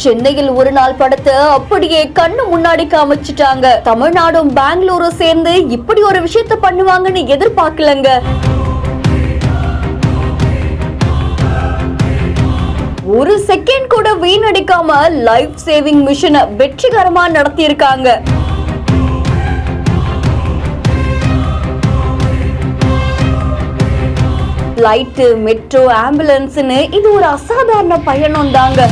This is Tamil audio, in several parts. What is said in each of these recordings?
சென்னையில் ஒரு நாள் படத்தை அப்படியே கண்ணு முன்னாடி காமிச்சிட்டாங்க. தமிழ்நாடும் பெங்களூரும் சேர்ந்து இப்படி ஒரு விஷயத்த பண்ணுவாங்கன்னு எதிர்பார்க்கலங்க. ஒரு செகண்ட் கூட வீணடிக்காம லைஃப் சேவிங் மிஷனை வெற்றிகரமா நடத்தி இருக்காங்க. லைட், மெட்ரோ, ஆம்புலன்ஸ்னு இது ஒரு அசாதாரண பயணம் தாங்க.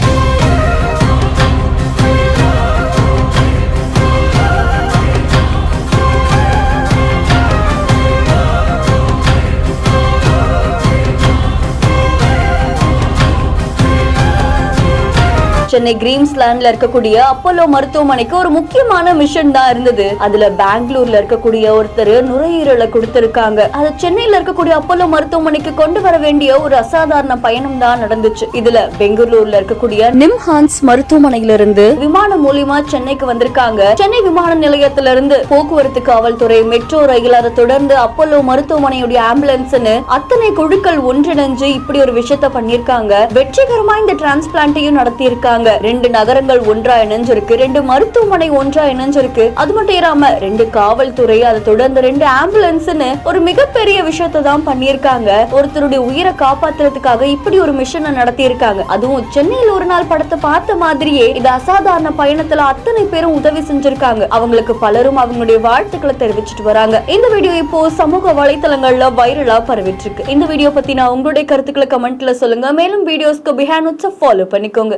சென்னை கிரீம்ஸ்லேண்ட்ல இருக்கக்கூடிய அப்போலோ மருத்துவமனைக்கு ஒரு முக்கியமான மிஷன் தான் இருந்தது. அதுல பெங்களூர்ல இருக்கக்கூடிய ஒருத்தர் நுரையீரலை கொடுத்திருக்காங்க. அது சென்னையில இருக்கக்கூடிய அப்போலோ மருத்துவமனைக்கு கொண்டு வர வேண்டிய ஒரு அசாதாரண பயணம் தான் நடந்துச்சு. இதுல பெங்களூர்ல இருக்கக்கூடிய நிம்ஹான்ஸ் மருத்துவமனையில இருந்து விமானம் மூலியமா சென்னைக்கு வந்திருக்காங்க. சென்னை விமான நிலையத்திலிருந்து போக்குவரத்து காவல்துறை, மெட்ரோ ரயில், அதை தொடர்ந்து அப்போலோ மருத்துவமனையுடைய ஆம்புலன்ஸ்னு அத்தனை குழுக்கள் ஒன்றிணைஞ்சு இப்படி ஒரு விஷயத்த பண்ணிருக்காங்க. வெற்றிகரமா இந்த டிரான்ஸ்பிளான்ட்டையும் நடத்தி இருக்காங்க. 2 நகரங்கள் ஒன்றா இணைஞ்சிருக்கு, 2 மருத்துவமனை ஒன்றா இணைஞ்சிருக்கு. அது மட்டும் இல்லாம 2 காவல்துறை, அதை தொடர்ந்து 2 ஆம்புலன்ஸ்னு ஒரு மிகப்பெரிய விஷயத்தை தான் பண்ணிருக்காங்க. ஒருத்தருடைய உயிரை காப்பாத்துறதுக்காக இப்படி ஒரு மிஷனை நடத்தி இருக்காங்க. அதுவும் சென்னையில் ஒரு நாள் படத்தை பார்த்த மாதிரியே இது அசாதாரண பயணத்துல அத்தனை பேரும் உதவி செஞ்சிருக்காங்க. அவங்களுக்கு பலரும் அவங்களுடைய வாழ்த்துக்களை தெரிவிச்சிட்டு வராங்க. இந்த வீடியோ இப்போ சமூக வலைதளங்கள்ல வைரலா பரவிட்டு இருக்கு. இந்த வீடியோ பத்தி நான் உங்களுடைய கருத்துக்களை கமெண்ட்ல சொல்லுங்க. மேலும் வீடியோஸ்க்கு பிஹேண்ட் ஃபாலோ பண்ணிக்கோங்க.